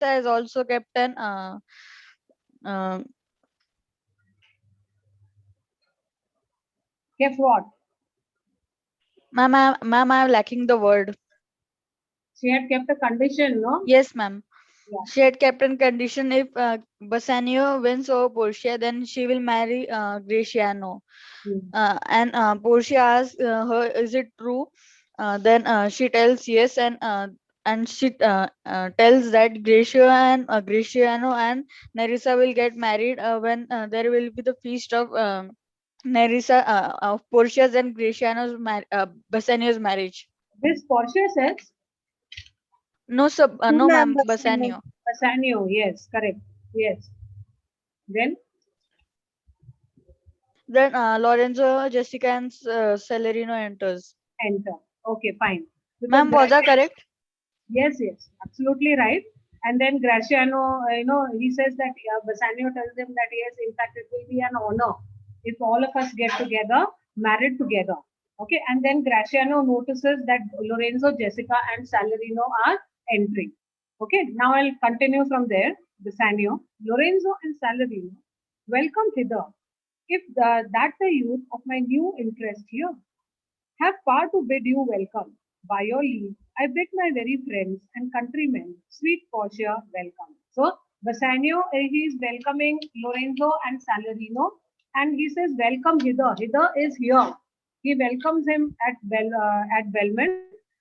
has also kept an uh, Kept what? ma'am, I'm lacking the word. She had kept a condition, no? Yes, ma'am. Yeah. She had kept in condition if Bassanio wins over Portia, then she will marry Graciano. Hmm. And Portia asks her, "Is it true?" Then she tells yes, and she tells that Graciano and Nerissa will get married when there will be the feast of Nerissa of Portia's and Bassanio's marriage. This Portia says, No, ma'am, Bassanio. Bassanio, yes, correct. Yes. Then Then Lorenzo, Jessica, and Celerino enters. enter. Okay, fine. Because Ma'am, was that correct? yes, yes, absolutely right. And then Graciano, he says that Bassanio tells him that yes, in fact, it will be an honor if all of us get together, married together. Okay, and then Graciano notices that Lorenzo, Jessica, and Salarino are entering. Okay, now I'll continue from there. Bassanio, Lorenzo, and Salarino, welcome hither. If that the youth of my new interest here, have far to bid you welcome. By your leave, I bid my very friends and countrymen, sweet Portia, welcome. So, Bassanio, he is welcoming Lorenzo and Salarino, and he says, welcome hither. Hither is here. He welcomes him at Belmont,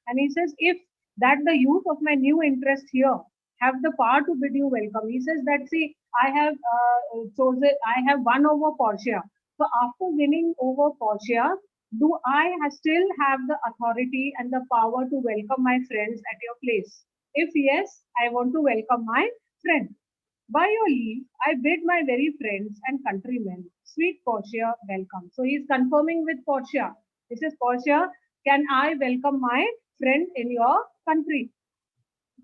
and he says, if that the youth of my new interest here have the power to bid you welcome. He says that, see, I have I have won over Portia. So after winning over Portia, do still have the authority and the power to welcome my friends at your place? If yes, I want to welcome my friend. By your leave, I bid my very friends and countrymen, sweet Portia, welcome. So he's confirming with Portia. He says, Portia, can I welcome my friend in your country?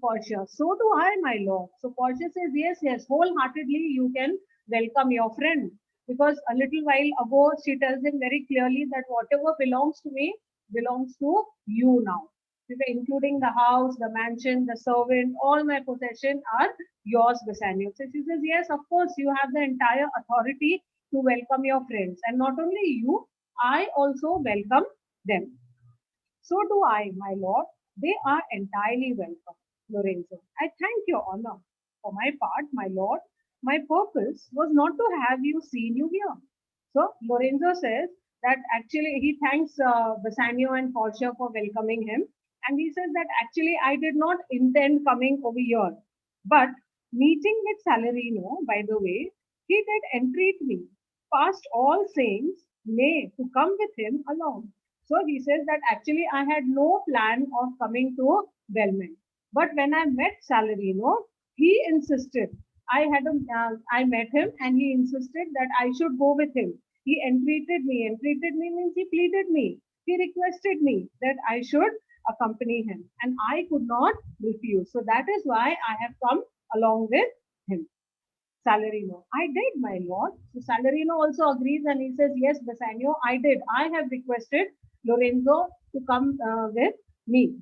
Portia, so do I, my lord. So Portia says, yes, yes, wholeheartedly you can welcome your friend. Because a little while ago, she tells him very clearly that whatever belongs to me belongs to you now. Okay, including the house, the mansion, the servant, all my possession are yours, Bassanio. So she says, yes, of course, you have the entire authority to welcome your friends. And not only you, I also welcome them. So do I, my lord. They are entirely welcome, Lorenzo. I thank your honor. For my part, my lord, my purpose was not to have you seen you here. So Lorenzo says that actually he thanks Bassanio and Portia for welcoming him. And he says that actually I did not intend coming over here. But meeting with Salarino, by the way, he did entreat me, past all sayings, nay, to come with him along. So he says that actually I had no plan of coming to Belmont. But when I met Salarino, he insisted. I met him and he insisted that I should go with him. He entreated me. Entreated me means he pleaded me. He requested me that I should accompany him. And I could not refuse. So that is why I have come along with him. Salarino, I did, my lord. So Salarino also agrees and he says, yes, Bassanio, I did. I have requested Lorenzo to come with me.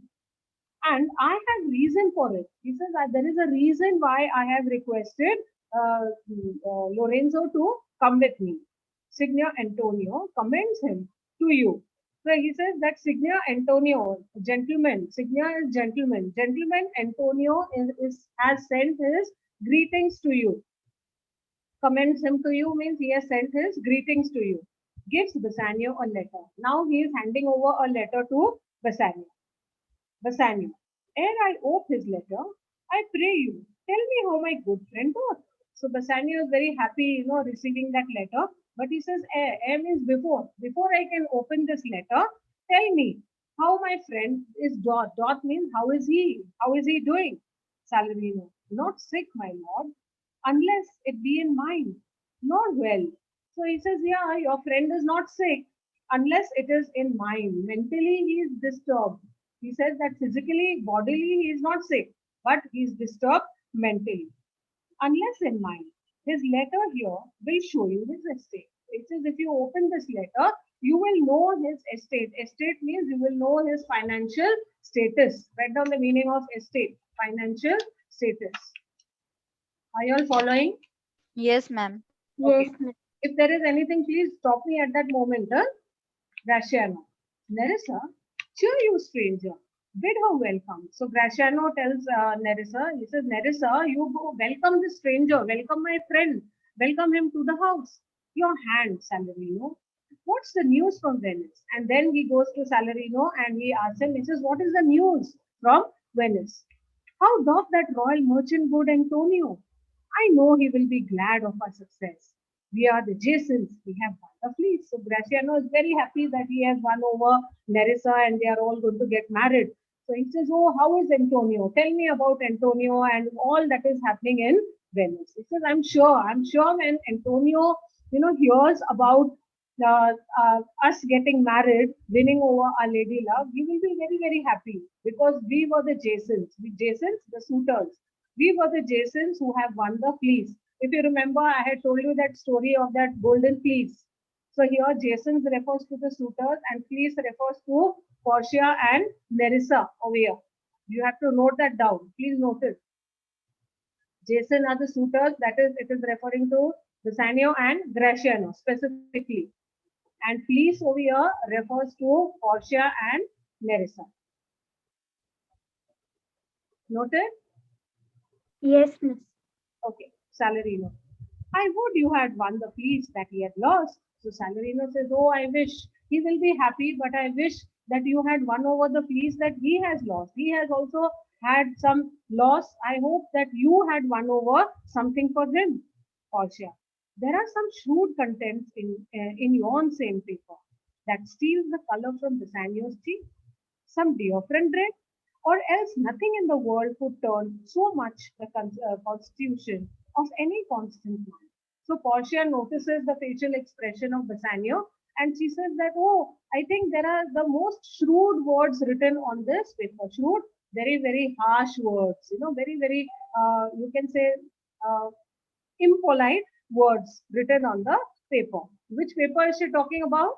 And I have reason for it. He says that there is a reason why I have requested Lorenzo to come with me. Signor Antonio commends him to you. So he says that Signor Antonio, gentleman, Signor is gentleman. Gentleman Antonio has sent his greetings to you. Commends him to you means he has sent his greetings to you. Gives Bassanio a letter. Now he is handing over a letter to Bassanio. Bassanio, ere I ope his letter, I pray you, tell me how my good friend doth. So Bassanio is very happy, receiving that letter. But he says, ere means before. Before I can open this letter, tell me how my friend is doth. Doth means how is he? How is he doing? Salarino, not sick, my lord, unless it be in mind, not well. So he says, yeah, your friend is not sick unless it is in mind. Mentally, he is disturbed. He says that physically, bodily, he is not sick, but he is disturbed mentally. Unless in mind, his letter here will show you his estate. It says if you open this letter, you will know his estate. Estate means you will know his financial status. Write down the meaning of estate, financial status. Are you all following? Yes, ma'am. Yes, Okay. miss. If there is anything, please stop me at that moment. Huh? Graciano. Nerissa, cheer you, stranger. Bid her welcome. So Graciano tells Nerissa, he says, Nerissa, you go welcome the stranger, welcome my friend, welcome him to the house. Your hand, Salarino. What's the news from Venice? And then he goes to Salarino and he asks him, he says, what is the news from Venice? How doth that royal merchant good Antonio? I know he will be glad of our success. We are the Jasons. We have won the fleet. So Graciano is very happy that he has won over Nerissa and they are all going to get married. So he says, oh, how is Antonio? Tell me about Antonio and all that is happening in Venice. He says, I'm sure when Antonio, hears about us getting married, winning over our lady love, he will be very, very happy because we were the Jasons. We Jasons, the suitors. We were the Jasons who have won the fleece. If you remember, I had told you that story of that golden fleece. So here, Jasons refers to the suitors and fleece refers to Portia and Nerissa over here. You have to note that down. Please notice. Jason are the suitors, that is, it is referring to Bassanio and Gratiano specifically. And fleece over here refers to Portia and Nerissa. Noted? Yes, miss. Okay, Salarino. I would you had won the fleece that he had lost. So Salarino says, oh, I wish he will be happy, but I wish that you had won over the fleece that he has lost. He has also had some loss. I hope that you had won over something for him, Portia. There are some shrewd contents in yon same paper that steals the color from Bassanio's cheek. Some dear friend read, or else nothing in the world could turn so much the constitution of any constant man. So Portia notices the facial expression of Bassanio and she says that, oh, I think there are the most shrewd words written on this paper. Shrewd, very, very harsh words, very, very, you can say, uh, impolite words written on the paper. Which paper is she talking about?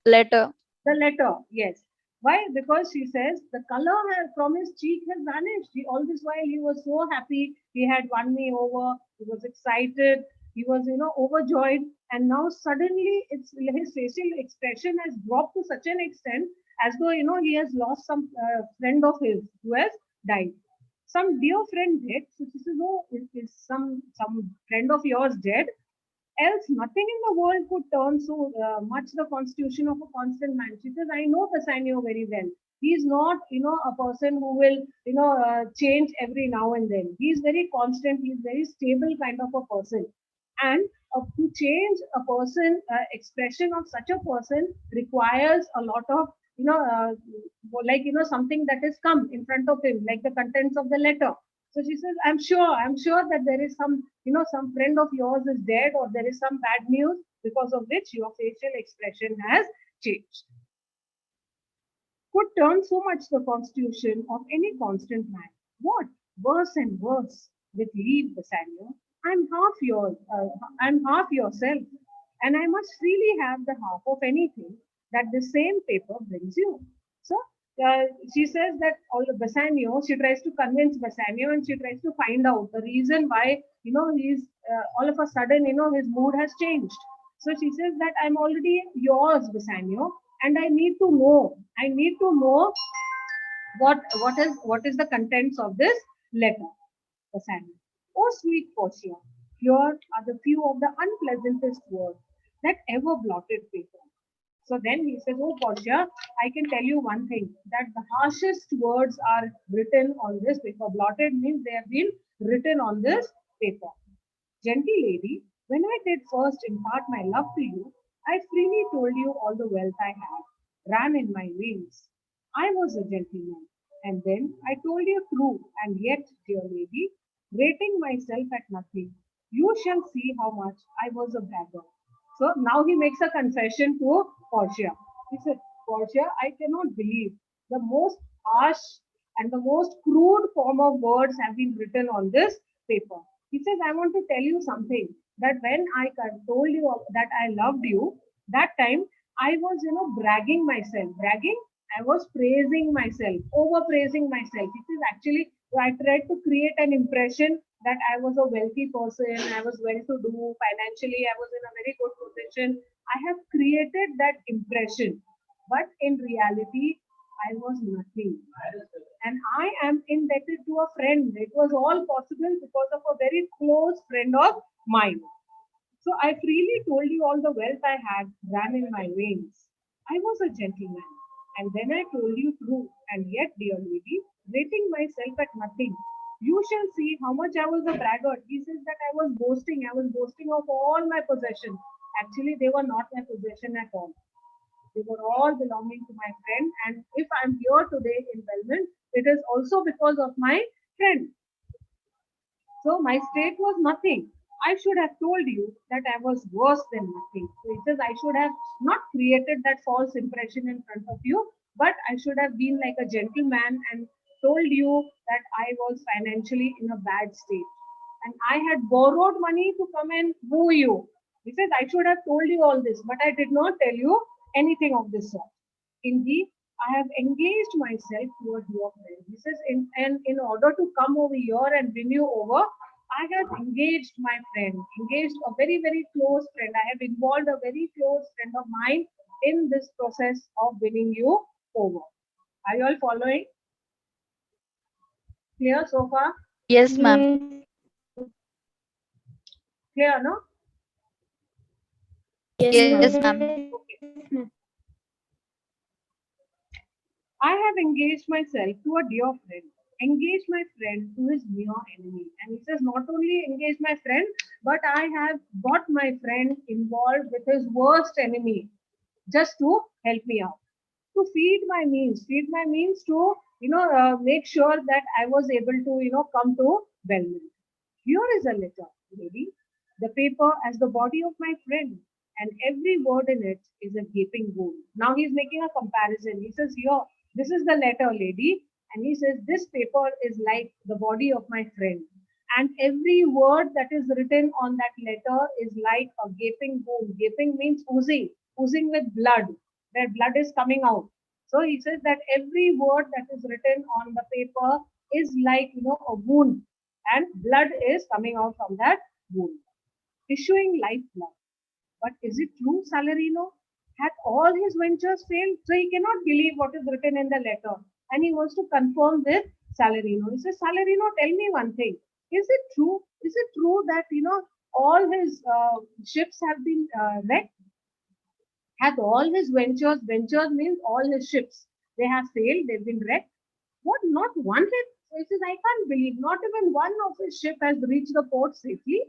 Letter. The letter, yes. Why? Because she says the color from his cheek has vanished. All this while he was so happy. He had won me over. He was excited. He was, overjoyed. And now suddenly his facial expression has dropped to such an extent as though, he has lost some friend of his who has died. Some dear friend dead. So she says, oh, is some friend of yours dead? Else nothing in the world could turn so much the constitution of a constant man. She says, I know Bassanio very well. He's not, a person who will, change every now and then. He's very constant. He's very stable kind of a person. And to change a person, expression of such a person requires a lot of, something that has come in front of him, like the contents of the letter. So she says, I'm sure that there is some, some friend of yours is dead or there is some bad news because of which your facial expression has changed. Could turn so much the constitution of any constant man. What? Worse and worse. With leave, Bassanio. I'm half yours. I'm half yourself, and I must freely have the half of anything that the same paper brings you. So she says that all Bassanio, she tries to convince Bassanio, and she tries to find out the reason why he's all of a sudden his mood has changed. So she says that I'm already yours, Bassanio, and I need to know. I need to know what is the contents of this letter, Bassanio. Oh, sweet Portia, here are the few of the unpleasantest words that ever blotted paper. So then he says, oh, Portia, I can tell you one thing that the harshest words are written on this paper. Blotted means they have been written on this paper. Gentle lady, when I did first impart my love to you, I freely told you all the wealth I had ran in my veins. I was a gentleman. And then I told you true, and yet, dear lady, rating myself at nothing, you shall see how much I was a beggar. So now he makes a confession to Portia. He said, Portia, I cannot believe the most harsh and the most crude form of words have been written on this paper. He says, I want to tell you something that when I told you that I loved you, that time I was, bragging myself. Bragging, I was praising myself, over praising myself. It is actually, I tried to create an impression that I was a wealthy person, I was well to do, financially, I was in a very good position. I have created that impression. But in reality, I was nothing. And I am indebted to a friend. It was all possible because of a very close friend of mine. So I freely told you all the wealth I had ran in my veins. I was a gentleman. And then I told you true, and yet, dear lady, rating myself at nothing. You shall see how much I was a braggart. He says that I was boasting. I was boasting of all my possessions. Actually, they were not my possession at all. They were all belonging to my friend. And if I'm here today in Belmont, it is also because of my friend. So my state was nothing. I should have told you that I was worse than nothing. So it says I should have not created that false impression in front of you, but I should have been like a gentleman and told you that I was financially in a bad state. And I had borrowed money to come and woo you. He says I should have told you all this, but I did not tell you anything of this sort. Indeed, I have engaged myself towards your friend. He says, and in order to come over here and win you over, I have engaged my friend, engaged a very, very close friend. I have involved a very close friend of mine in this process of winning you over. Are you all following? Clear so far? Yes, ma'am. Yes. Clear, no? Yes, ma'am. Yes, ma'am. Okay. I have engaged myself to a dear friend, engaged my friend to his near enemy. And he says, not only engage my friend, but I have got my friend involved with his worst enemy just to help me out. To feed my means to, make sure that I was able to, come to Belmont. Here is a letter, lady. The paper as the body of my friend, and every word in it is a gaping wound. Now he's making a comparison. He says, here, this is the letter, lady. And he says, this paper is like the body of my friend. And every word that is written on that letter is like a gaping wound. Gaping means oozing, oozing with blood, where blood is coming out. So he says that every word that is written on the paper is like, a wound, and blood is coming out from that wound, issuing lifeblood. But is it true, Salarino? Had all his ventures failed? So he cannot believe what is written in the letter. And he wants to confirm with Salarino. He says, Salarino, tell me one thing. Is it true? Is it true that, all his ships have been wrecked? Had all his ventures means all his ships, they have sailed, they've been wrecked. What, not one hit? So he says, I can't believe not even one of his ship has reached the port safely.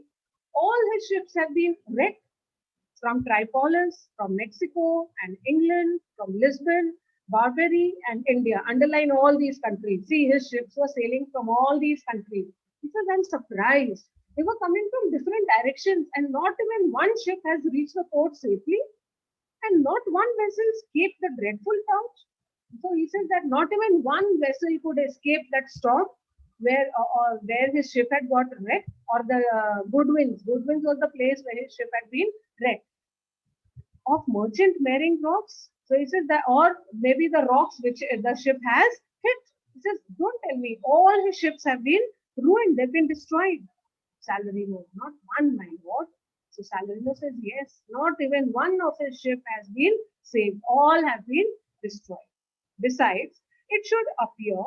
All his ships have been wrecked from Tripolis, from Mexico and England, from Lisbon, Barbary, and India. Underline all these countries. See, his ships were sailing from all these countries. He says, I'm surprised. They were coming from different directions, and not even one ship has reached the port safely, and not one vessel escaped the dreadful touch. So he says that not even one vessel could escape that storm where or where his ship had got wrecked, or the Goodwins. Goodwins was the place where his ship had been wrecked. Of merchant marine rocks. So he says that, or maybe the rocks which the ship has hit. He says, don't tell me all his ships have been ruined, they've been destroyed. Salarino, not one, my lord. So Salarino says, yes, not even one of his ship has been saved. All have been destroyed. Besides, it should appear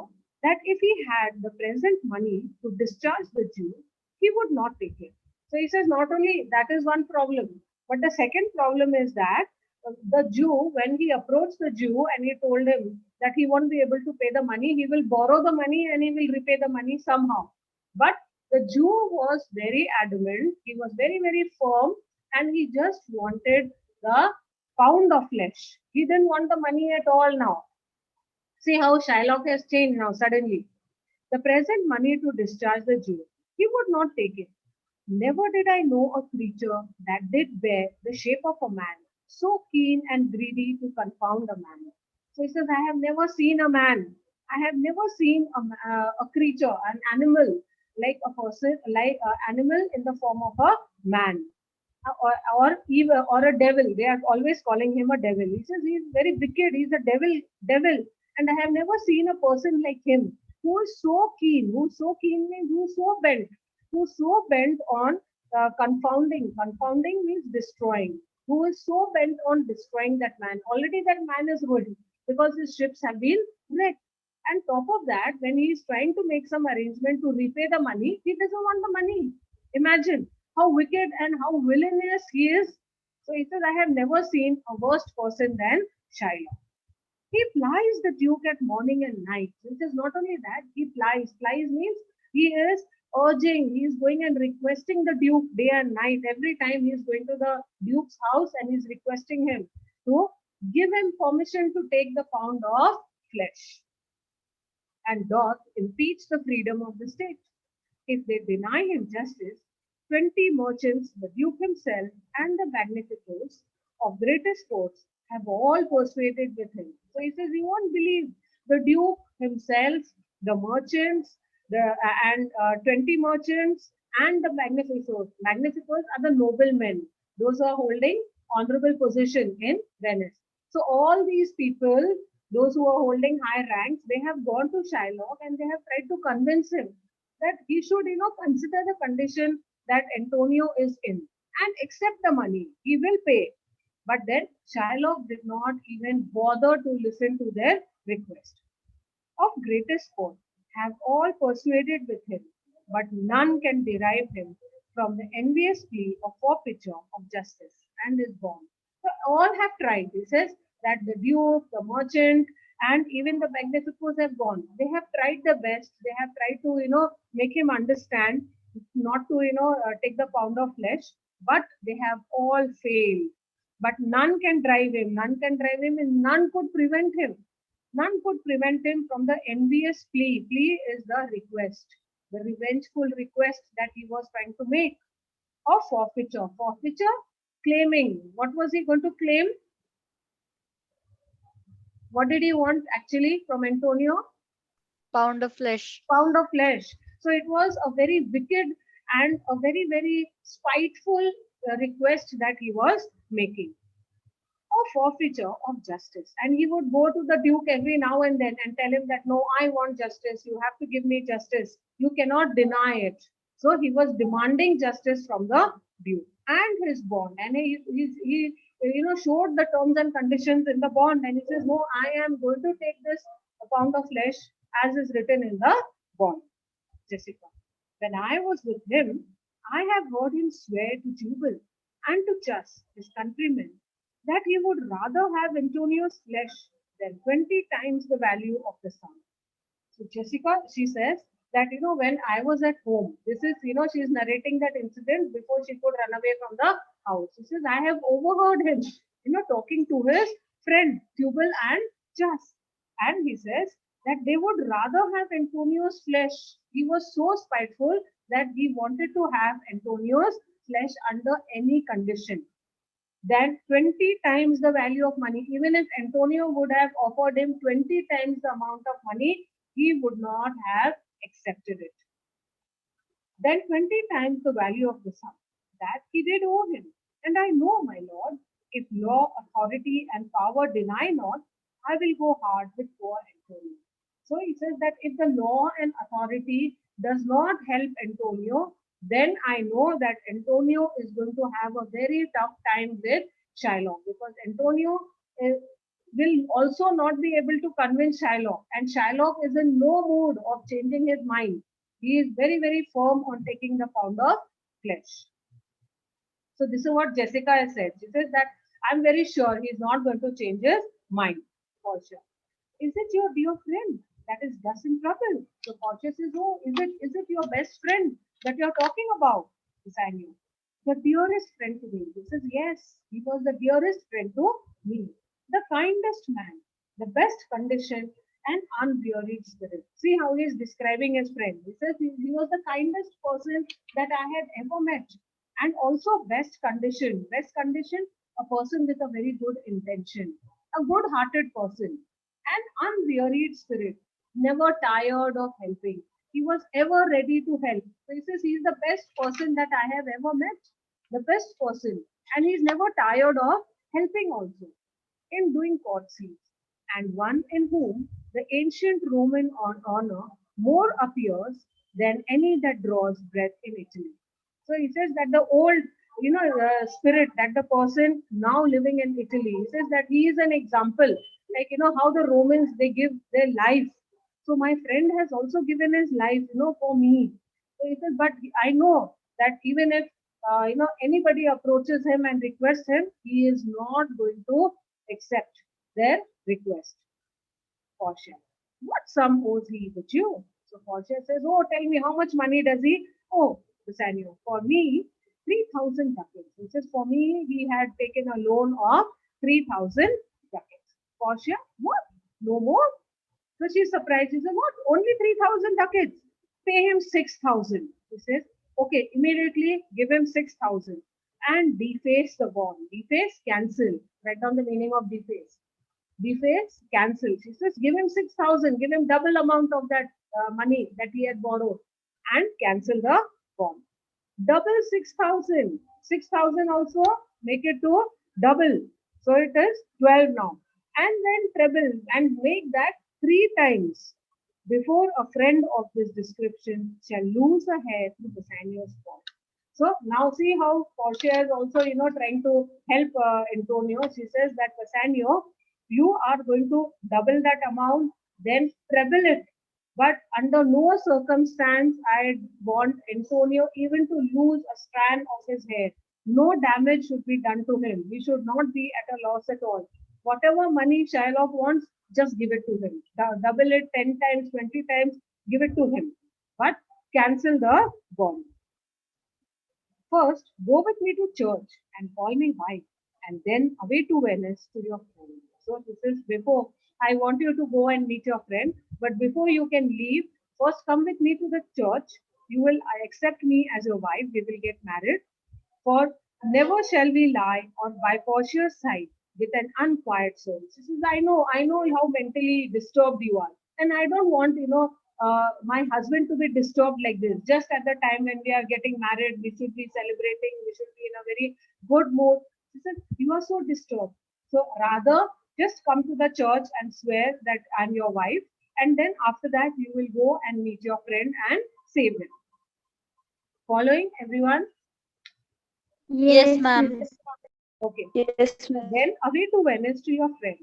that if he had the present money to discharge the Jew, he would not take it. So he says, not only that is one problem, but the second problem is that the Jew, when he approached the Jew and he told him that he won't be able to pay the money, he will borrow the money and he will repay the money somehow. But the Jew was very adamant, he was very, very firm, and he just wanted the pound of flesh. He didn't want the money at all now. See how Shylock has changed now suddenly. The present money to discharge the Jew. He would not take it. Never did I know a creature that did bear the shape of a man, so keen and greedy to confound a man. So he says, I have never seen a man. I have never seen a creature, an animal, like a person, like an animal in the form of a man. Or even or a devil. They are always calling him a devil. He says he is very wicked. He's a devil. And I have never seen a person like him who is so keen. Who is so keen means who is so bent. who so bent on confounding means destroying, who is so bent on destroying that man. Already that man is ruined because his ships have been wrecked. And top of that, when he is trying to make some arrangement to repay the money, he doesn't want the money. Imagine how wicked and how villainous he is. So he says, I have never seen a worse person than Shylock. He plies the Duke at morning and night. It is not only that, he plies. Plies means he is urging, he is going and requesting the Duke day and night. Every time he is going to the Duke's house and he is requesting him to give him permission to take the pound of flesh and doth impeach the freedom of the state. If they deny him justice, 20 merchants, the Duke himself, and the magnificos of greatest courts have all persuaded with him. So he says, you won't believe the Duke himself, the merchants, and 20 merchants, and the magnificos. Magnificos are the noblemen, those who are holding honorable position in Venice. So all these people, those who are holding high ranks, they have gone to Shylock and they have tried to convince him that he should, consider the condition that Antonio is in and accept the money. He will pay. But then Shylock did not even bother to listen to their request. Of greatest court have all persuaded with him, but none can derive him from the envious plea of forfeiture of justice and is gone. So all have tried. He says that the Duke, the merchant, and even the magnificos have gone. They have tried the best. They have tried to, make him understand not to, take the pound of flesh, but they have all failed. But none can drive him. None can drive him, and none could prevent him. None could prevent him from the envious plea. Plea is the request, the revengeful request that he was trying to make of forfeiture. Forfeiture, claiming. What was he going to claim? What did he want actually from Antonio? Pound of flesh. Pound of flesh. So it was a very wicked and a very, very spiteful request that he was making. Or forfeiture of justice. And he would go to the Duke every now and then and tell him that, no, I want justice. You have to give me justice. You cannot deny it. So he was demanding justice from the Duke and his bond. And he showed the terms and conditions in the bond. And he says, no, I am going to take this pound of flesh as is written in the bond. Jessica. When I was with him, I have heard him swear to Jubal and to Chus, his countrymen, that he would rather have Antonio's flesh than 20 times the value of the sun. So Jessica, she says that, when I was at home, this is, she's narrating that incident before she could run away from the house. She says, I have overheard him, talking to his friend Tubal and Chus. And he says that they would rather have Antonio's flesh. He was so spiteful that he wanted to have Antonio's flesh under any condition than 20 times the value of money. Even if Antonio would have offered him 20 times the amount of money, he would not have accepted it. Then 20 times the value of the sum that he did owe him. And I know, my lord, if law, authority, and power deny not, I will go hard with poor Antonio. So he says that if the law and authority does not help Antonio, then I know that Antonio is going to have a very tough time with Shylock because Antonio will also not be able to convince Shylock, and Shylock is in no mood of changing his mind. He is very, very firm on taking the pound of flesh. So this is what Jessica has said. She says that I'm very sure he's not going to change his mind for sure. Is it your dear friend that is thus in trouble? So Portia says, oh, is it your best friend that you're talking about? Bassanio. The dearest friend to me. He says, yes, he was the dearest friend to me. The kindest man, the best condition and unwearied spirit. See how he is describing his friend. He says he was the kindest person that I had ever met. And also best condition. Best condition, a person with a very good intention. A good-hearted person an unwearied spirit, never tired of helping. He was ever ready to help. So he says he's the best person that I have ever met, the best person. And he's never tired of helping also in doing courtesies. And one in whom the ancient Roman honor more appears than any that draws breath in Italy. So he says that the old, spirit that the person now living in Italy, he says that he is an example, like, how the Romans, they give their life. So my friend has also given his life, for me. So he says, but I know that even if, anybody approaches him and requests him, he is not going to accept their request. Portia. What sum owes he the Jew? So Portia says, oh, tell me, how much money does he? Oh, Bassanio, for me, 3,000 ducats. He says, for me, he had taken a loan of 3,000 ducats. Portia, what? No more? So she's surprised. She says, what? Only 3,000 ducats. Pay him 6,000. He says, okay, immediately give him 6,000 and deface the bond. Deface, cancel. Write down the meaning of deface. Deface, cancel. She says, give him 6,000, give him double amount of that money that he had borrowed and cancel the bond. Double 6,000. 6,000 also make it to double. So it is 12 now. And then treble and make that 3 times before a friend of this description shall lose a hair through Bassanio's fault. So now see how Portia is also, trying to help Antonio. She says that Bassanio, you are going to double that amount, then treble it. But under no circumstance I want Antonio even to lose a strand of his hair. No damage should be done to him. He should not be at a loss at all. Whatever money Shylock wants, just give it to him. Double it 10 times, 20 times, give it to him. But cancel the bond. First, go with me to church and call me wife, and then away to Venice to your friend. So this is before I want you to go and meet your friend, but before you can leave, first come with me to the church. You will accept me as your wife. We will get married. For never shall we lie on by Portia's side with an unquiet soul. She says, I know how mentally disturbed you are. And I don't want, my husband to be disturbed like this. Just at the time when we are getting married, we should be celebrating, we should be in a very good mood. She said, you are so disturbed. So rather, just come to the church and swear that I'm your wife. And then after that, you will go and meet your friend and save him. Following everyone? Yes, Yes, ma'am. miss. Okay. Yes, miss. Then away to Venice to your friend.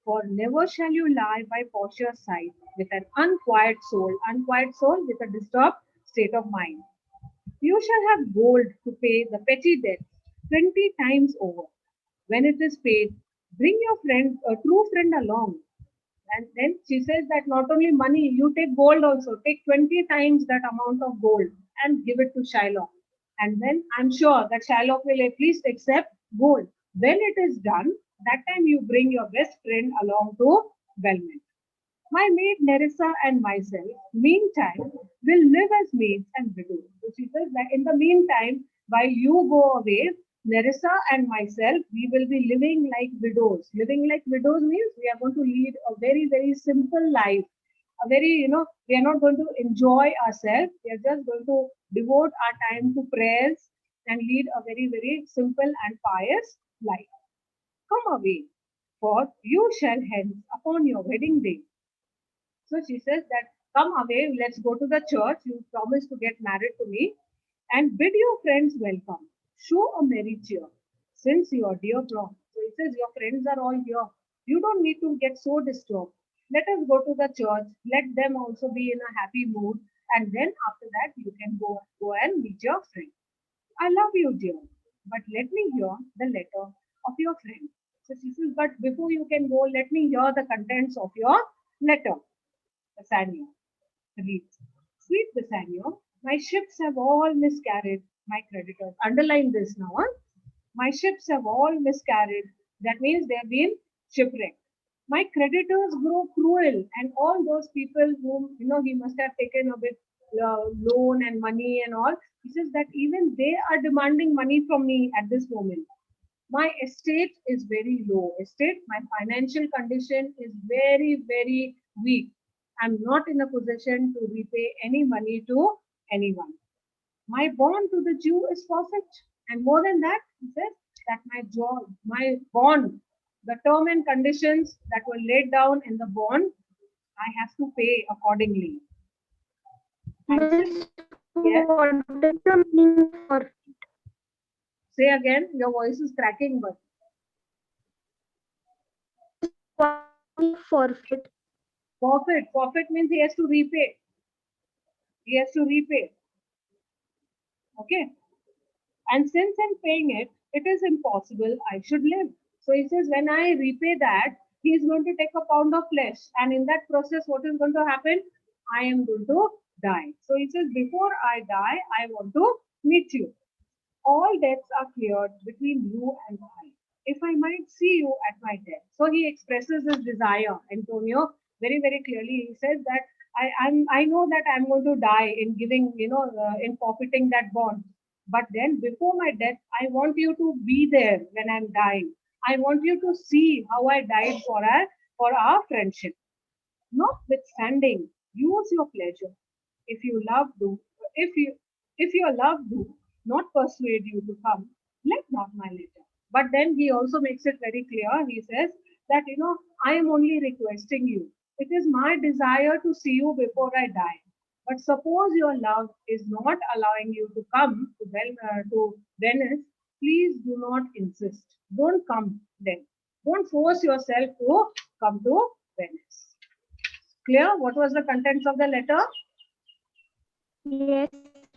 For never shall you lie by Portia's side with an unquiet soul with a disturbed state of mind. You shall have gold to pay the petty debt 20 times over. When it is paid, bring your friend, a true friend along. And then she says that not only money, you take gold also. Take 20 times that amount of gold and give it to Shylock. And then I'm sure that Shylock will at least accept gold. When it is done, that time you bring your best friend along to Belmont. My maid Nerissa and myself, meantime, will live as maids and widows. So she says that in the meantime, while you go away, Nerissa and myself, we will be living like widows. Living like widows means we are going to lead a very, very simple life. A very, we are not going to enjoy ourselves. We are just going to devote our time to prayers and lead a very, very simple and pious life. Come away, for you shall hence upon your wedding day. So she says that come away, let's go to the church. You promised to get married to me and bid your friends welcome. Show a merry cheer since your dear prom. So he says your friends are all here. You don't need to get so disturbed. Let us go to the church. Let them also be in a happy mood. And then after that, you can go and meet your friend. I love you, dear, but let me hear the letter of your friend. So she says, but before you can go, let me hear the contents of your letter. Bassanio reads, Sweet Bassanio, my ships have all miscarried, my creditors. Underline this now. Huh? My ships have all miscarried. That means they have been shipwrecked. My creditors grow cruel, and all those people whom he must have taken a bit loan and money and all. He says that even they are demanding money from me at this moment. My estate is very low. Estate, my financial condition is very, very weak. I'm not in a position to repay any money to anyone. My bond to the Jew is perfect. And more than that, he says that my bond, the term and conditions that were laid down in the bond, I have to pay accordingly. And since, Miss, yes, what is the meaning of forfeit? say again, your voice is cracking, but Miss, what is the meaning of forfeit? forfeit means he has to repay. He has to repay. Okay. And since I'm paying it, it is impossible I should live. So he says, when I repay that, he is going to take a pound of flesh. And in that process, what is going to happen? I am going to die. So he says, before I die, I want to meet you. All debts are cleared between you and I. If I might see you at my death. So he expresses his desire, Antonio, very, very clearly. He says that I know that I'm going to die in giving, in forfeiting that bond. But then before my death, I want you to be there when I'm dying. I want you to see how I died for our friendship. Notwithstanding, use your pleasure. If you love do, if you if your love do not persuade you to come, let not my letter. But then he also makes it very clear. He says that I am only requesting you. It is my desire to see you before I die. But suppose your love is not allowing you to come to Venice, please do not insist. Don't come then. Don't force yourself to come to Venice. Clear? What was the contents of the letter? Yes,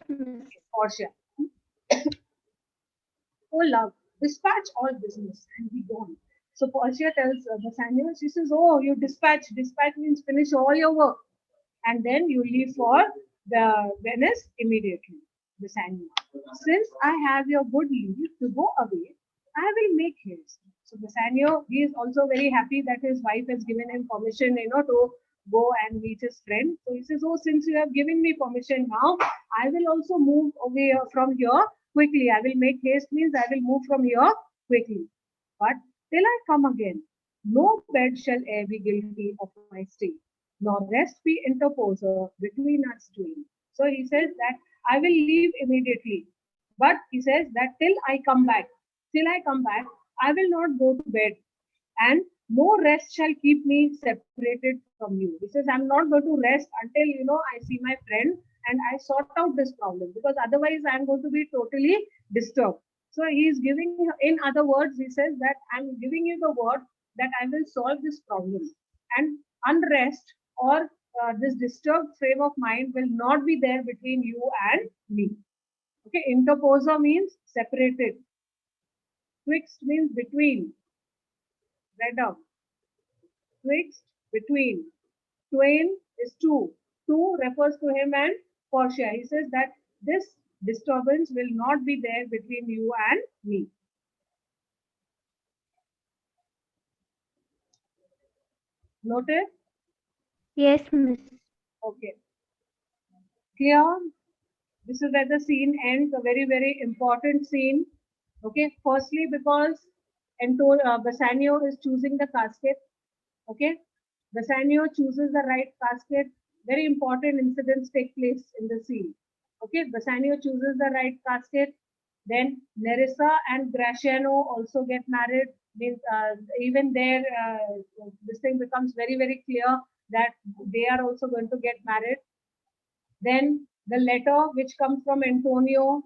Miss. Portia. Oh, love, dispatch all business and be gone. So Portia tells Bassanio, she says, oh, you dispatch. Dispatch means finish all your work. And then you leave for the Venice immediately. Bassanio. Since I have your good leave to go away, I will make haste. So Bassanio, he is also very happy that his wife has given him permission, to go and meet his friend. So he says, oh, since you have given me permission now, I will also move away from here quickly. I will make haste means I will move from here quickly. But till I come again, no bed shall e'er be guilty of my stay, nor rest be interposer between us twain. So he says that I will leave immediately. But he says that till I come back, I will not go to bed, and no rest shall keep me separated from you. He says, I'm not going to rest until I see my friend and I sort out this problem, because otherwise I'm going to be totally disturbed. So he is giving, in other words, he says that I'm giving you the word that I will solve this problem, and unrest or this disturbed frame of mind will not be there between you and me. Okay, interposer means separated, twixt means between, right up, twixt, between. Twain is two. Two refers to him and Portia. He says that this disturbance will not be there between you and me. Noted? Yes, Miss. Okay. Clear? This is where the scene ends, a very, very important scene. Okay. Firstly, because Bassanio is choosing the casket. Okay. Bassanio chooses the right casket. Very important incidents take place in the scene. Okay. Bassanio chooses the right casket. Then Nerissa and Graciano also get married. Means even there, this thing becomes very, very clear that they are also going to get married. Then the letter which comes from Antonio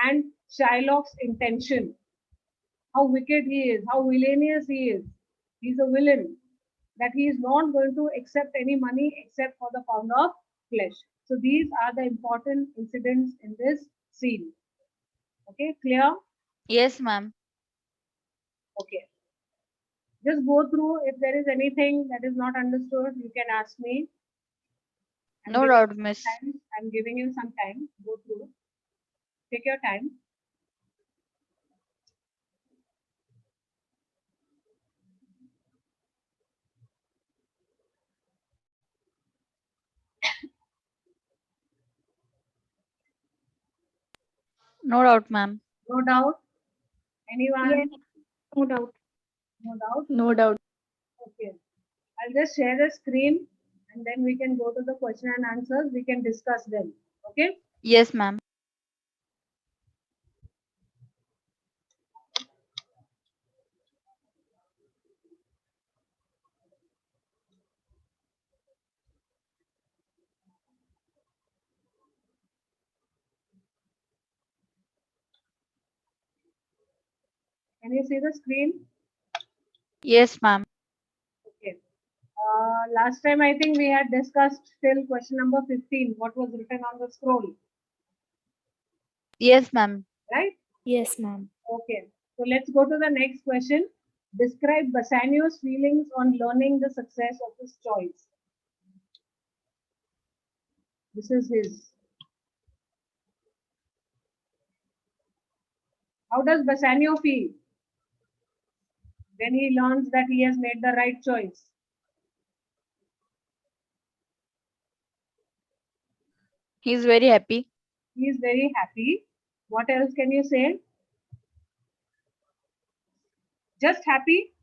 and Shylock's intention, how wicked he is, how villainous he is. He's a villain, that he is not going to accept any money except for the pound of flesh. So these are the important incidents in this scene. Okay, clear? Yes, ma'am. Okay. Just go through. If there is anything that is not understood, you can ask me. I'm No giving you doubt, some miss. time. I'm giving you some time. Go through. Take your time. No doubt, ma'am. No doubt. Yes, Anyone? no doubt. No doubt. No doubt. Okay. I'll just share the screen and then we can go to the question and answers. We can discuss them. Okay. Yes, ma'am. Can you see the screen? Yes, ma'am. Okay. Last time I think we had discussed till question number 15, what was written on the scroll, Yes, ma'am. right? Yes, ma'am. Okay. So let's go to the next question. Describe Bassanio's feelings on learning the success of his choice. This is his. How does Bassanio feel when he learns that he has made the right choice? He's very happy. He is very happy. What else can you say? Just happy.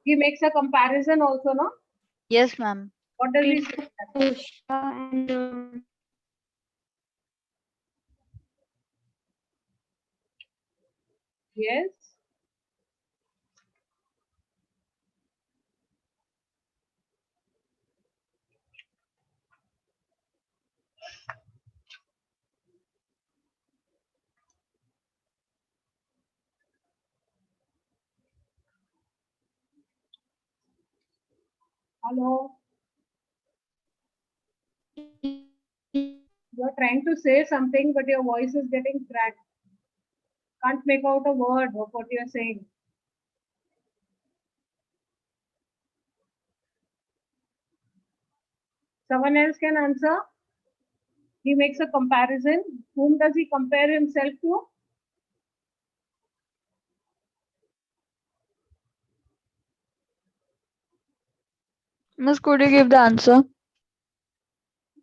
He makes a comparison also, no? Yes, ma'am. What does he With say? Portia and Yes. Hello. You are trying to say something, but your voice is getting cracked. Can't make out a word of what you are saying. Someone else can answer. He makes a comparison. Whom does he compare himself to? Miss, could you give the answer?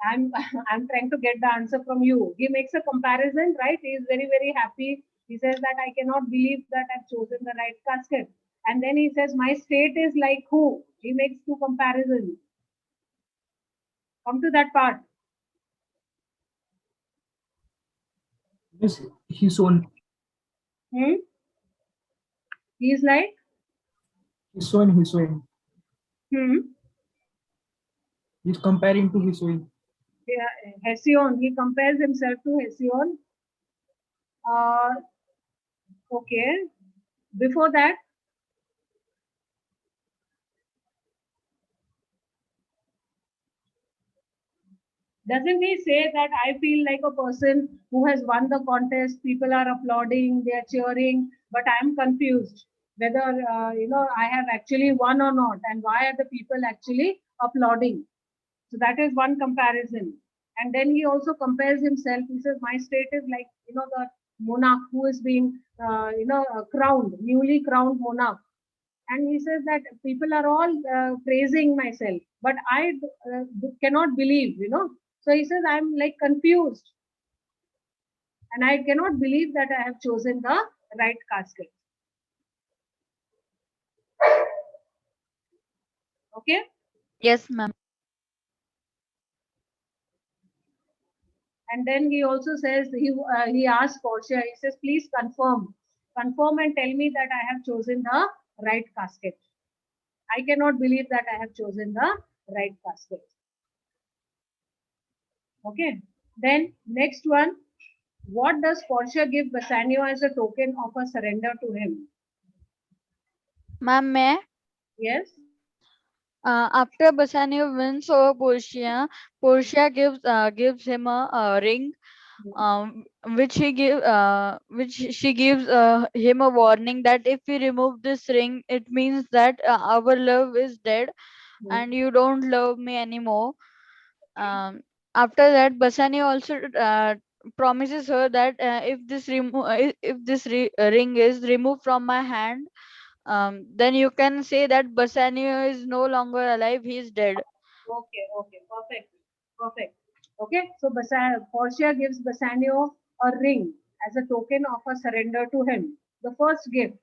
I'm I'm trying to get the answer from you. He makes a comparison, right? He is very happy. He says that I cannot believe that I've chosen the right casket. And then he says, my state is like who? He makes two comparisons. Come to that part. Yes, his own, Hmm? He is like, his own. hmm? He's comparing to his own. Yeah, Hesiod. He compares himself to Hesiod. Uh, okay. Before that, doesn't he say that I feel like a person who has won the contest? People are applauding, they are cheering, but I am confused whether I have actually won or not, and why are the people actually applauding? So that is one comparison. And then he also compares himself. He says, "My state is like the monarch who is being crowned, newly crowned monarch." And he says that people are all praising myself, but I cannot believe. So he says I'm like confused, and I cannot believe that I have chosen the right casket. Okay. Yes, ma'am. And then he also says he asks Portia. He says, "Please confirm and tell me that I have chosen the right casket. I cannot believe that I have chosen the right casket." Okay. Then next one, what does Portia give Bassanio as a token of her surrender to him? Ma'am, may I? Yes. After Bassanio wins over Portia, Portia gives him a ring, which she gives him a warning that if we remove this ring, it means that our love is dead and you don't love me anymore. Um, After that, Bassanio also promises her that if this ring is removed from my hand, then you can say that Bassanio is no longer alive; he is dead. Okay, perfect, perfect. Okay, so Portia gives Bassanio a ring as a token of her surrender to him. The first gift,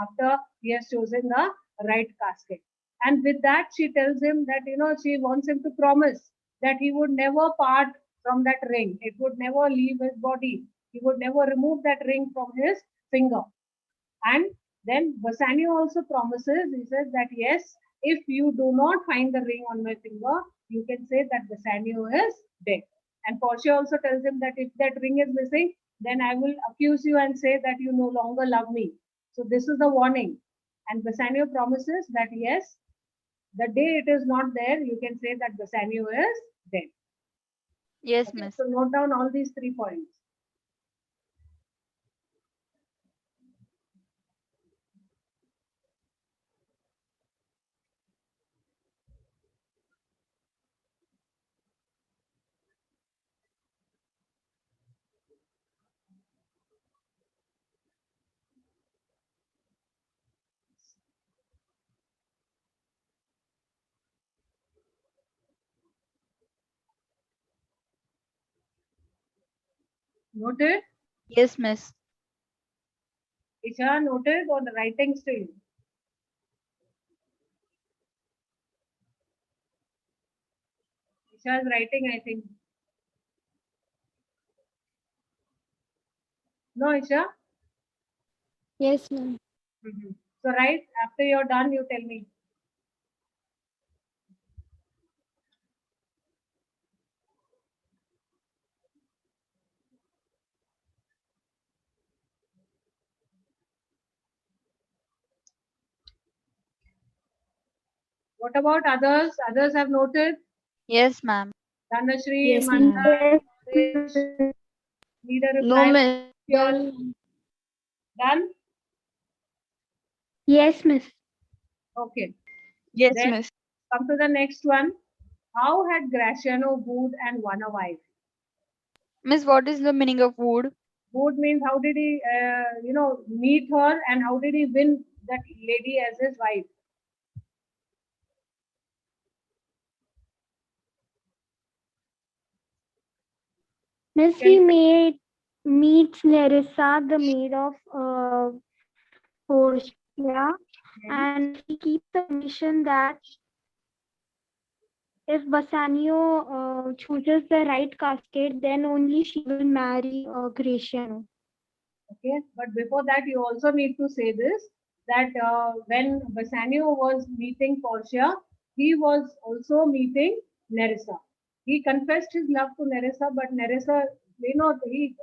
after he has chosen the right casket. And with that, she tells him that, she wants him to promise that he would never part from that ring. It would never leave his body. He would never remove that ring from his finger. And then Bassanio also promises, he says that yes, if you do not find the ring on my finger, you can say that Bassanio is dead. And Portia also tells him that if that ring is missing, then I will accuse you and say that you no longer love me. So this is the warning. And Bassanio promises that yes, the day it is not there, you can say that Bassanio is dead. Yes, Okay, miss. so note down all these 3 points. Noted? Yes, miss. Isha noted on the writing still. Isha is writing, I think. No, Isha? Yes, ma'am. So, right after you're done, you tell me. What about others? Others have noted. Yes, ma'am. Dhanashri, Yes, Mandan, ma'am. Suresh, need a No, reply. miss. You're done? Yes, miss. Okay. Yes, Then miss. come to the next one. How had Graciano wooed and won a wife? Miss, what is the meaning of wood? Wooed means how did he, meet her and how did he win that lady as his wife? Miss, Can he made meets Nerissa, the maid of Portia, Mhm. and he keeps a condition that if Bassanio chooses the right casket, then only she will marry Graciano. Okay, but before that, you also need to say this that when Bassanio was meeting Portia, he was also meeting Nerissa. He confessed his love to Nerissa, but Nerissa, he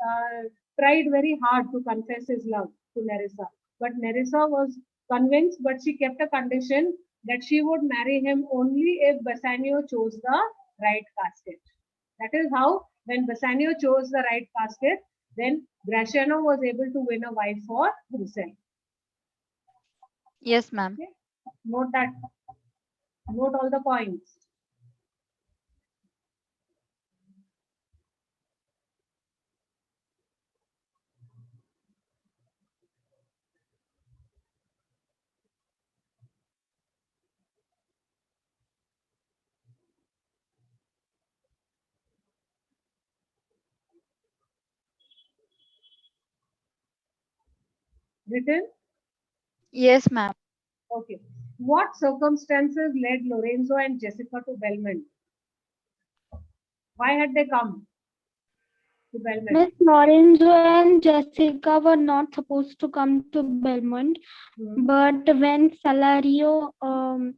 tried very hard to confess his love to Nerissa. But Nerissa was convinced, but she kept a condition that she would marry him only if Bassanio chose the right casket. That is how, when Bassanio chose the right casket, then Graciano was able to win a wife for himself. Yes, ma'am. Okay? Note that. Note all the points. Written? Yes, ma'am. Okay. What circumstances led Lorenzo and Jessica to Belmont? Why had they come to Belmont? Miss Lorenzo and Jessica were not supposed to come to Belmont, Hmm. but when Salario Yes.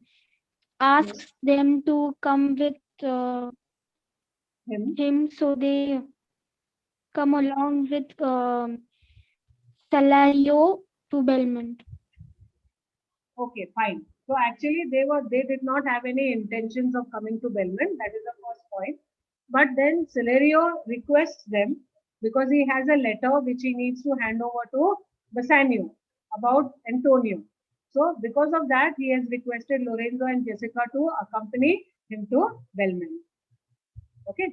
asks them to come with Him. him, so they come along with Salario to Belmont. Okay, fine. So actually, they did not have any intentions of coming to Belmont. That is the first point. But then Celerio requests them because he has a letter which he needs to hand over to Bassanio about Antonio. So because of that, he has requested Lorenzo and Jessica to accompany him to Belmont. Okay,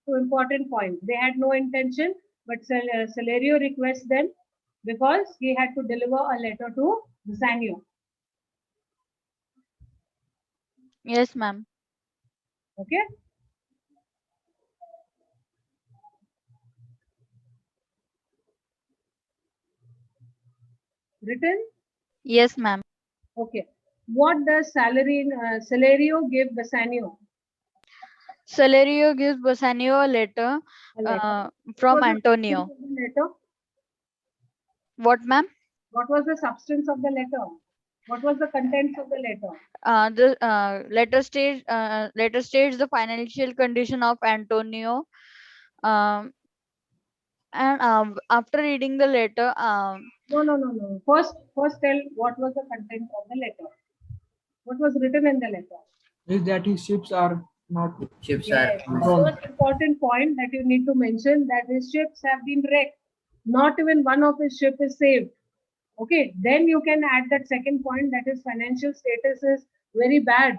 two important points. They had no intention, but Celerio requests them because he had to deliver a letter to Bassanio. Yes, ma'am. Okay. Written? Yes, ma'am. Okay. What does Salario give Bassanio? Celerio gives Bassanio a letter A letter. uh, What from was the substance Antonio. of the letter? What, ma'am? What was the substance of the letter? What was the contents of the letter? The letter states the financial condition of Antonio. Um, and after reading the letter, No, no, no, no. First tell what was the content of the letter. What was written in the letter? Is that his ships are not Ships are Yes, the wrong. most important point that you need to mention that his ships have been wrecked. Not even one of his ship is saved. Okay, then you can add that second point that his financial status is very bad.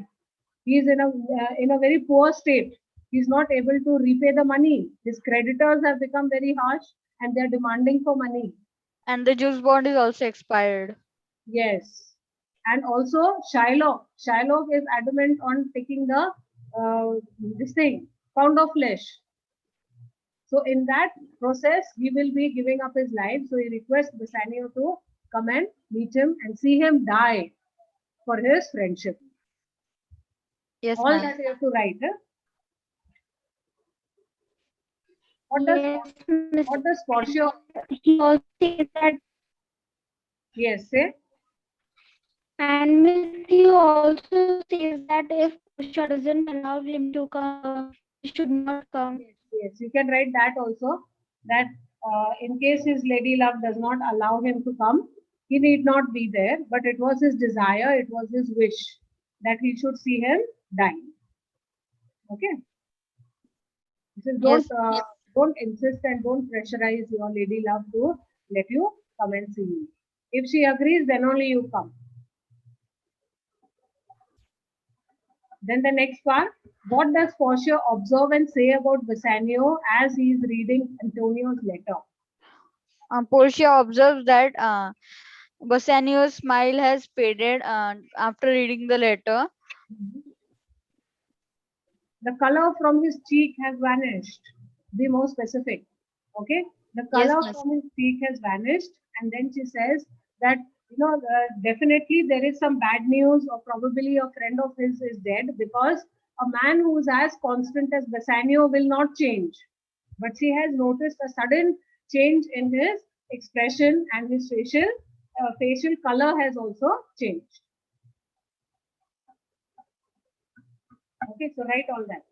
He is in a very poor state. He is not able to repay the money. His creditors have become very harsh and they are demanding for money. and the juice bond is also expired. Yes, and also Shylock. Shylock is adamant on taking the this thing pound of flesh. So in that process, he will be giving up his life. So he requests Bassanio to come and meet him and see him die for his friendship. Yes, All ma'am. that you have to write. What does Yes, what Mr. does Portia? He also says that, Yes, say and Miss, he also says that if Portia doesn't allow him to come, he should not come. yes, yes. You can write that also. That in case his lady love does not allow him to come, he need not be there. But it was his desire, it was his wish that he should see him die. Okay. He says, Yes, don't insist and don't pressurize your lady love to let you come and see you. If she agrees, then only you come. Then the next part, what does Portia observe and say about Bassanio as he is reading Antonio's letter? Portia observes that Bassanio's smile has faded after reading the letter. The color from his cheek has vanished. Be more specific. Okay, the Yes, color miss. from his cheek has vanished, and then she says that definitely there is some bad news, or probably a friend of his is dead because a man who is as constant as Bassanio will not change. But she has noticed a sudden change in his expression and his facial color has also changed. Okay, so write all that.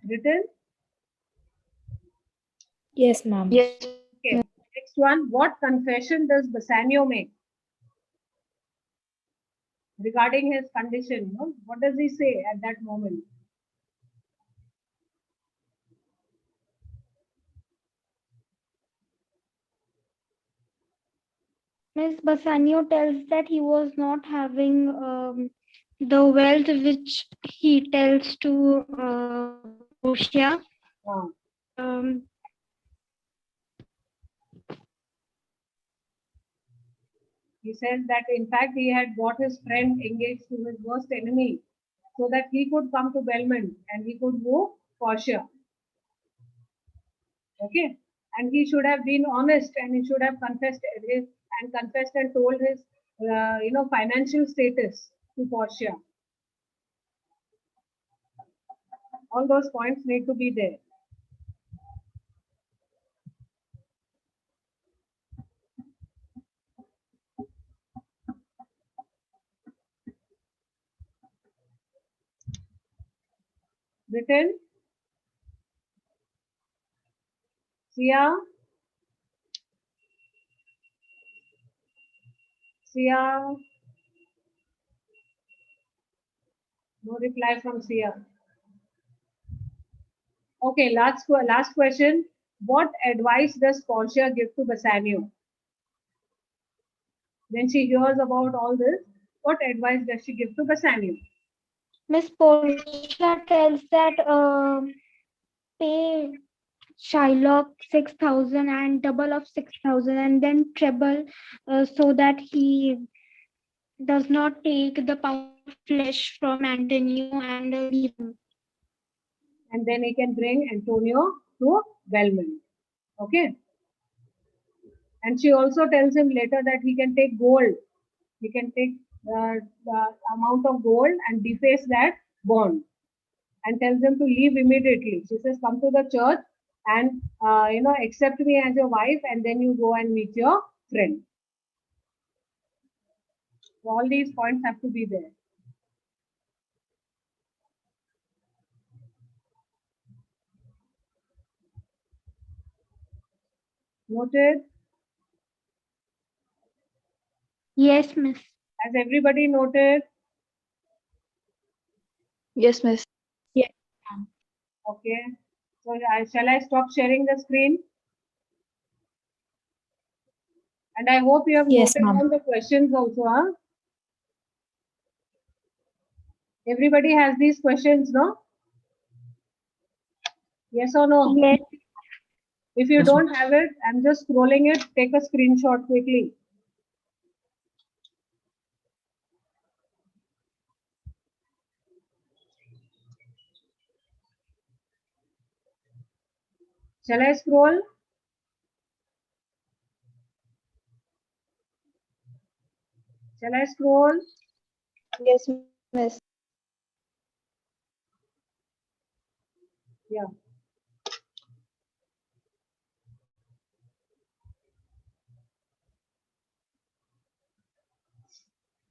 Written. Yes, ma'am. Yes, ma'am. Okay. Next one. What confession does Bassanio make regarding his condition? No? What does he say at that moment? Miss Bassanio tells that he was not having the wealth which he tells to Portia. Uh, Um, he says that in fact he had got his friend engaged to his worst enemy so that he could come to Belmont and he could move Portia. Okay. And he should have been honest and he should have confessed and told his financial status to Portia. All those points need to be there. Written. Sia. Sia. No reply from Sia. Okay, last question. What advice does Portia give to Bassanio? When she hears about all this, what advice does she give to Bassanio? Miss Portia tells that pay Shylock 6,000 and double of 6,000 and then treble, so that he does not take the pound of flesh from Antonio and leave him. And then he can bring Antonio to Belmont. Okay. And she also tells him later that he can take gold. He can take the amount of gold and deface that bond, and tells him to leave immediately. She says, "Come to the church and accept me as your wife, and then you go and meet your friend." So all these points have to be there. Noted? Yes, miss. Has everybody noted? Yes, miss. Yes. Okay. So shall I stop sharing the screen? And I hope you have Yes, noted ma'am. down the questions also. Huh? Everybody has these questions, no? Yes or no? Yes. If you Yes, don't have it, I'm just scrolling it. Take a screenshot quickly. Shall I scroll? Shall I scroll? Yes, miss. Yeah.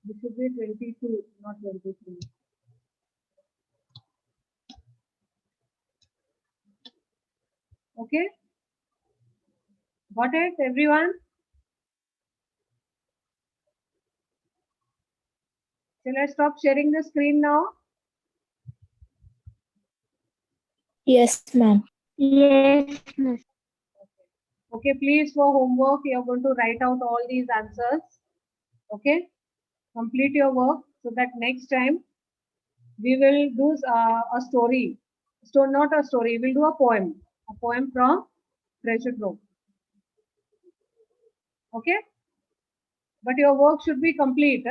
This should be 22, not 23. Okay. Got it, everyone? Shall I stop sharing the screen now? Yes, ma'am. Yes, miss. Okay, please, for homework, you're going to write out all these answers. Okay. Complete your work so that next time we will do a story. So not a story, we'll do a poem from Treasure Trove. Okay. But your work should be complete.